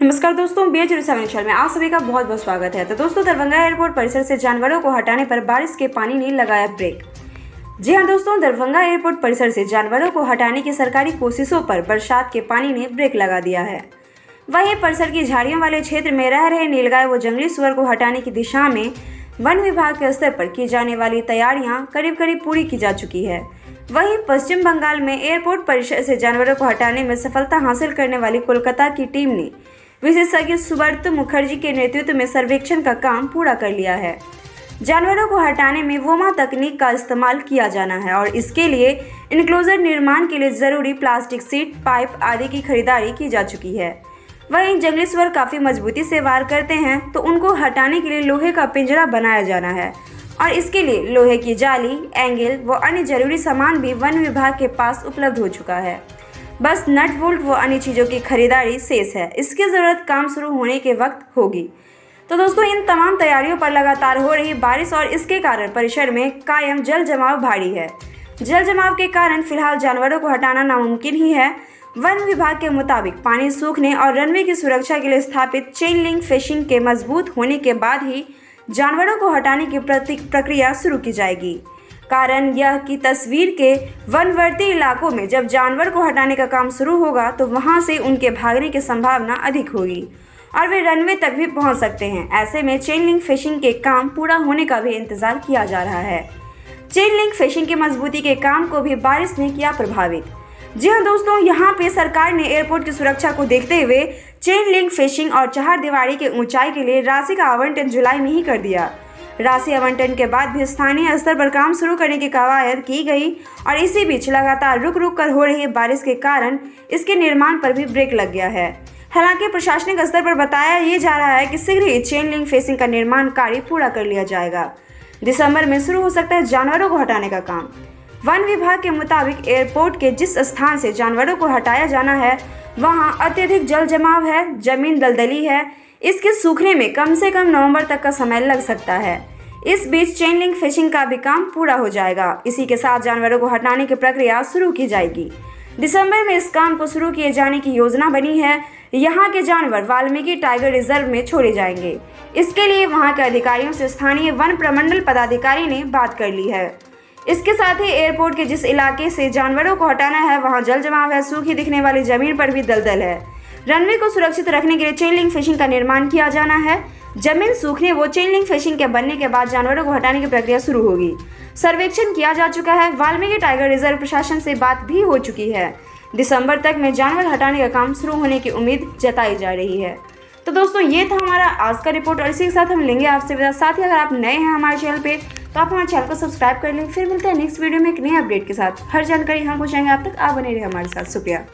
नमस्कार दोस्तों, BH7 channel में आप सभी का बहुत बहुत स्वागत है। तो दोस्तों, दरभंगा एयरपोर्ट परिसर से जानवरों को हटाने पर बारिश के पानी ने लगाया ब्रेक। जी हां दोस्तों, दरभंगा एयरपोर्ट परिसर से जानवरों को हटाने की सरकारी कोशिशों पर बरसात के पानी ने ब्रेक लगा दिया है। वहीं परिसर की झाड़ियों वाले क्षेत्र में रह रहे नीलगाय व जंगली सुअर को हटाने की दिशा में वन विभाग के स्तर पर की जाने वाली तैयारियां करीब पूरी की जा चुकी है। वहीं पश्चिम बंगाल में एयरपोर्ट परिसर से जानवरों को हटाने में सफलता हासिल करने वाली कोलकाता की टीम ने विशेषज्ञ सुब्रत मुखर्जी के नेतृत्व में सर्वेक्षण का काम पूरा कर लिया है। जानवरों को हटाने में वोमा तकनीक का इस्तेमाल किया जाना है और इसके लिए इनक्लोजर निर्माण के लिए जरूरी प्लास्टिक सीट, पाइप आदि की खरीदारी की जा चुकी है। वहीं जंगली सुअर काफ़ी मजबूती से वार करते हैं, तो उनको हटाने के लिए लोहे का पिंजरा बनाया जाना है और इसके लिए लोहे की जाली, एंगल व अन्य जरूरी सामान भी वन विभाग के पास उपलब्ध हो चुका है। बस नट बोल्ट व अन्य चीज़ों की खरीदारी शेष है। इसकी ज़रूरत काम शुरू होने के वक्त होगी। तो दोस्तों, इन तमाम तैयारियों पर लगातार हो रही बारिश और इसके कारण परिसर में कायम जल जमाव भारी है। जल जमाव के कारण फिलहाल जानवरों को हटाना नामुमकिन ही है। वन विभाग के मुताबिक पानी सूखने और रनवे की सुरक्षा के लिए स्थापित चेन लिंक फेंसिंग के मजबूत होने के बाद ही जानवरों को हटाने की प्रक्रिया शुरू की जाएगी। कारण यह कि तस्वीर के वनवर्ती इलाकों में जब जानवर को हटाने का काम शुरू होगा तो वहां से उनके भागने की संभावना अधिक होगी और वे रनवे तक भी पहुंच सकते हैं। ऐसे में चेन लिंक फेंसिंग के काम पूरा होने का भी इंतजार किया जा रहा है। चेन लिंक फेंसिंग की मजबूती के काम को भी बारिश ने किया प्रभावित। जी हाँ दोस्तों, यहाँ पे सरकार ने एयरपोर्ट की सुरक्षा को देखते हुए चेन लिंक फेंसिंग और चहारदीवारी के ऊंचाई के लिए राशि का आवंटन जुलाई में ही कर दिया। राशि आवंटन के बाद भी स्थानीय स्तर पर काम शुरू करने की कवायद की गई और इसी बीच लगातार रुक कर हो रही बारिश के कारण इसके निर्माण पर भी ब्रेक लग गया है। हालांकि प्रशासनिक स्तर पर बताया ये जा रहा है कि शीघ्र ही चेन लिंक फेंसिंग का निर्माण कार्य पूरा कर लिया जाएगा। दिसंबर में शुरू हो सकता है जानवरों को हटाने का काम। वन विभाग के मुताबिक एयरपोर्ट के जिस स्थान से जानवरों को हटाया जाना है वहाँ अत्यधिक जल जमाव है, जमीन दलदली है। इसके सूखने में कम से कम नवंबर तक का समय लग सकता है। इस बीच चेन लिंक फेंसिंग का भी काम पूरा हो जाएगा। इसी के साथ जानवरों को हटाने की प्रक्रिया शुरू की जाएगी। दिसंबर में इस काम को शुरू किए जाने की योजना बनी है। यहाँ के जानवर वाल्मीकि टाइगर रिजर्व में छोड़े जाएंगे। इसके लिए वहाँ के अधिकारियों से स्थानीय वन प्रमंडल पदाधिकारी ने बात कर ली है। इसके साथ ही एयरपोर्ट के जिस इलाके से जानवरों को हटाना है वहाँ जल जमाव है, सूखी दिखने वाली जमीन पर भी दलदल है। रनवे को सुरक्षित रखने के लिए चेन लिंक फेंसिंग का निर्माण किया जाना है। जमीन सूखने व चेन लिंक फेंसिंग के बनने के बाद जानवरों को हटाने की प्रक्रिया शुरू होगी। सर्वेक्षण किया जा चुका है। वाल्मीकि टाइगर रिजर्व प्रशासन से बात भी हो चुकी है। दिसंबर तक में जानवर हटाने का काम शुरू होने की उम्मीद जताई जा रही है। तो दोस्तों, ये था हमारा आज का रिपोर्ट और इसी के साथ हम लेंगे आपसे विदा। साथ ही अगर आप नए हैं हमारे चैनल पे तो आप हमारे चैनल को सब्सक्राइब कर लें। फिर मिलते हैं नेक्स्ट वीडियो में एक नए अपडेट के साथ। हर जानकारी हम पहुँचाएंगे आप तक। आप बने रहे हमारे साथ। शुक्रिया।